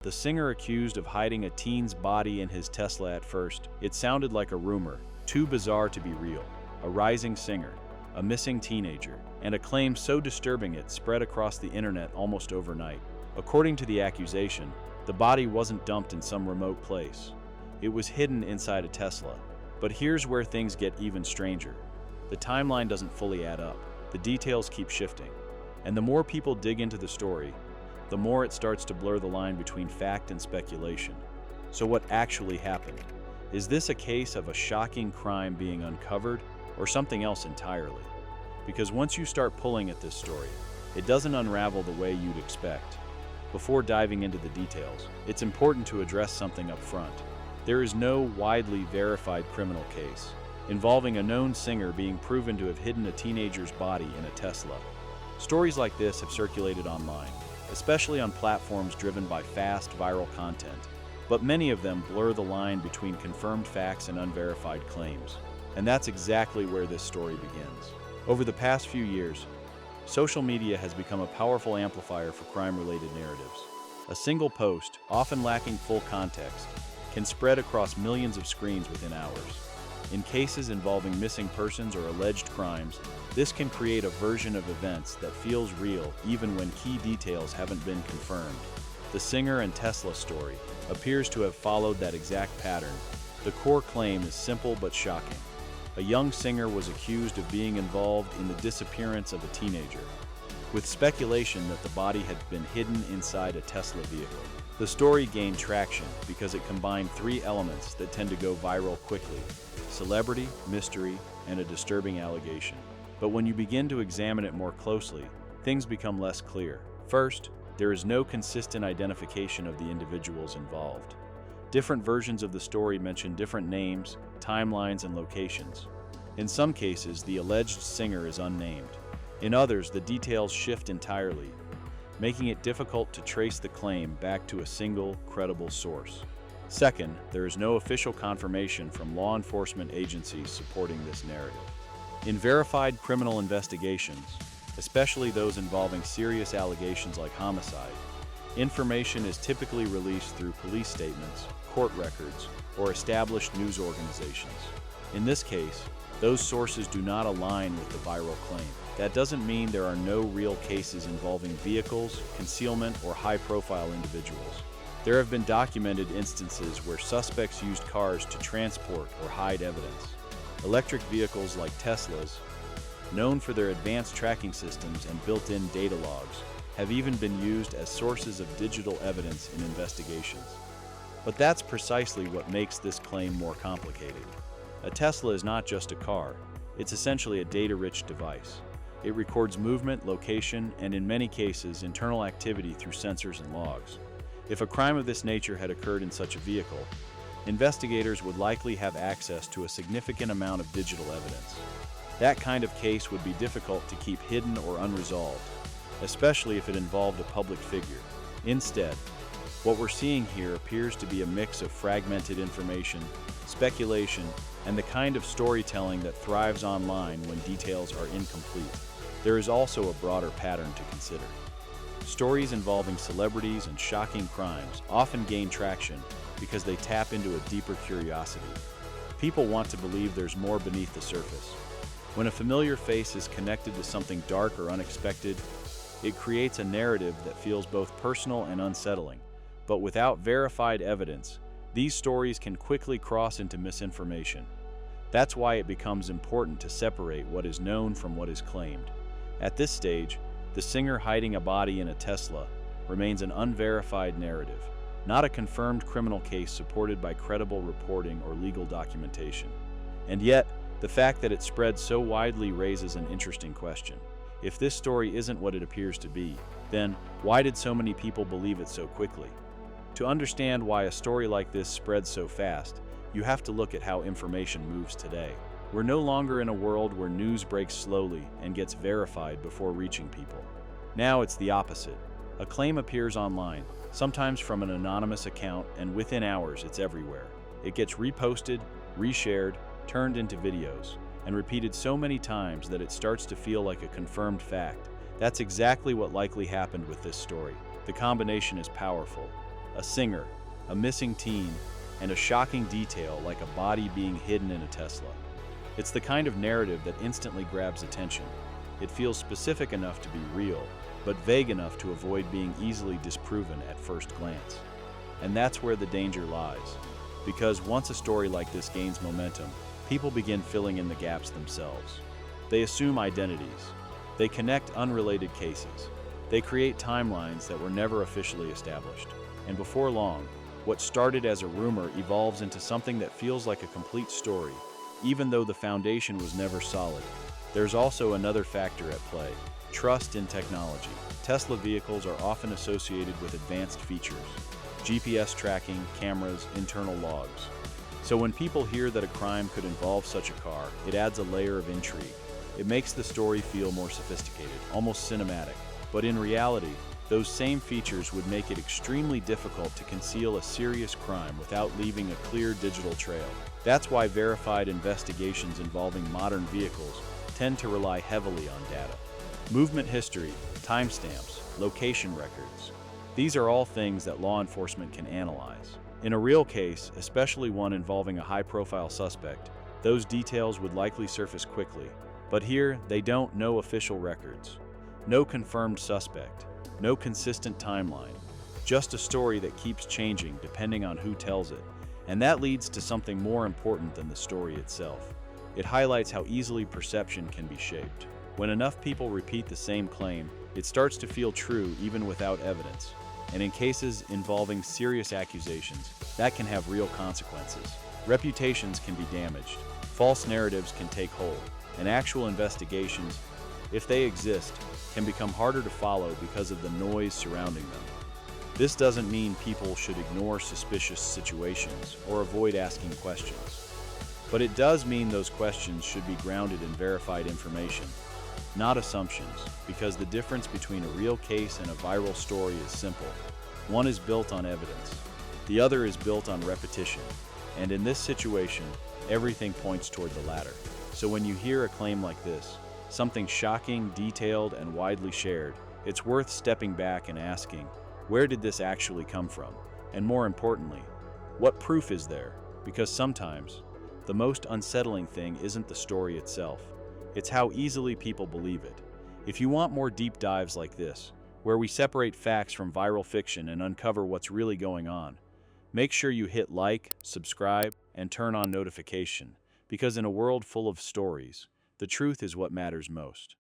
The singer accused of hiding a teen's body in his Tesla. At first, it sounded like a rumor, too bizarre to be real. A rising singer, a missing teenager, and a claim so disturbing it spread across the internet almost overnight. According to the accusation, the body wasn't dumped in some remote place. It was hidden inside a Tesla. But here's where things get even stranger. The timeline doesn't fully add up. The details keep shifting. And the more people dig into the story, the more it starts to blur the line between fact and speculation. So what actually happened? Is this a case of a shocking crime being uncovered, or something else entirely? Because once you start pulling at this story, it doesn't unravel the way you'd expect. Before diving into the details, it's important to address something up front. There is no widely verified criminal case involving a known singer being proven to have hidden a teenager's body in a Tesla. Stories like this have circulated online, especially on platforms driven by fast, viral content, but many of them blur the line between confirmed facts and unverified claims. And that's exactly where this story begins. Over the past few years, social media has become a powerful amplifier for crime-related narratives. A single post, often lacking full context, can spread across millions of screens within hours. In cases involving missing persons or alleged crimes, this can create a version of events that feels real even when key details haven't been confirmed. The singer and Tesla story appears to have followed that exact pattern. The core claim is simple but shocking. A young singer was accused of being involved in the disappearance of a teenager, with speculation that the body had been hidden inside a Tesla vehicle. The story gained traction because it combined three elements that tend to go viral quickly: celebrity, mystery, and a disturbing allegation. But when you begin to examine it more closely, things become less clear. First, there is no consistent identification of the individuals involved. Different versions of the story mention different names, timelines, and locations. In some cases, the alleged singer is unnamed. In others, the details shift entirely, making it difficult to trace the claim back to a single, credible source. Second, there is no official confirmation from law enforcement agencies supporting this narrative. In verified criminal investigations, especially those involving serious allegations like homicide, information is typically released through police statements, court records, or established news organizations. In this case, those sources do not align with the viral claim. That doesn't mean there are no real cases involving vehicles, concealment, or high-profile individuals. There have been documented instances where suspects used cars to transport or hide evidence. Electric vehicles like Teslas, known for their advanced tracking systems and built-in data logs, have even been used as sources of digital evidence in investigations. But that's precisely what makes this claim more complicated. A Tesla is not just a car, it's essentially a data-rich device. It records movement, location, and in many cases, internal activity through sensors and logs. If a crime of this nature had occurred in such a vehicle, investigators would likely have access to a significant amount of digital evidence. That kind of case would be difficult to keep hidden or unresolved, especially if it involved a public figure. Instead, what we're seeing here appears to be a mix of fragmented information, speculation, and the kind of storytelling that thrives online when details are incomplete. There is also a broader pattern to consider. Stories involving celebrities and shocking crimes often gain traction because they tap into a deeper curiosity. People want to believe there's more beneath the surface. When a familiar face is connected to something dark or unexpected, it creates a narrative that feels both personal and unsettling. But without verified evidence, these stories can quickly cross into misinformation. That's why it becomes important to separate what is known from what is claimed. At this stage, the singer hiding a body in a Tesla remains an unverified narrative, not a confirmed criminal case supported by credible reporting or legal documentation. And yet, the fact that it spread so widely raises an interesting question. If this story isn't what it appears to be, then why did so many people believe it so quickly? To understand why a story like this spreads so fast, you have to look at how information moves today. We're no longer in a world where news breaks slowly and gets verified before reaching people. Now it's the opposite. A claim appears online, sometimes from an anonymous account, and within hours it's everywhere. It gets reposted, reshared, turned into videos, and repeated so many times that it starts to feel like a confirmed fact. That's exactly what likely happened with this story. The combination is powerful. a singer, a missing teen, and a shocking detail like a body being hidden in a Tesla. It's the kind of narrative that instantly grabs attention. It feels specific enough to be real, but vague enough to avoid being easily disproven at first glance. And that's where the danger lies. Because once a story like this gains momentum, people begin filling in the gaps themselves. They assume identities. They connect unrelated cases. They create timelines that were never officially established. And before long, what started as a rumor evolves into something that feels like a complete story, even though the foundation was never solid. There's also another factor at play: trust in technology. Tesla vehicles are often associated with advanced features: GPS tracking, cameras, internal logs. So when people hear that a crime could involve such a car, it adds a layer of intrigue. It makes the story feel more sophisticated, almost cinematic. But in reality, those same features would make it extremely difficult to conceal a serious crime without leaving a clear digital trail. That's why verified investigations involving modern vehicles tend to rely heavily on data. Movement history, timestamps, location records. These are all things that law enforcement can analyze. In a real case, especially one involving a high-profile suspect, those details would likely surface quickly. But here, they don't. No official records. No confirmed suspect. No consistent timeline. Just a story that keeps changing depending on who tells it. And that leads to something more important than the story itself. It highlights how easily perception can be shaped. When enough people repeat the same claim, it starts to feel true even without evidence. And in cases involving serious accusations, that can have real consequences. Reputations can be damaged. False narratives can take hold. And actual investigations, if they exist, can become harder to follow because of the noise surrounding them. This doesn't mean people should ignore suspicious situations or avoid asking questions. But it does mean those questions should be grounded in verified information, not assumptions, because the difference between a real case and a viral story is simple. One is built on evidence. The other is built on repetition. And in this situation, everything points toward the latter. So when you hear a claim like this, something shocking, detailed, and widely shared, it's worth stepping back and asking, where did this actually come from? And more importantly, what proof is there? Because sometimes, the most unsettling thing isn't the story itself. It's how easily people believe it. If you want more deep dives like this, where we separate facts from viral fiction and uncover what's really going on, make sure you hit like, subscribe, and turn on notification, because in a world full of stories, the truth is what matters most.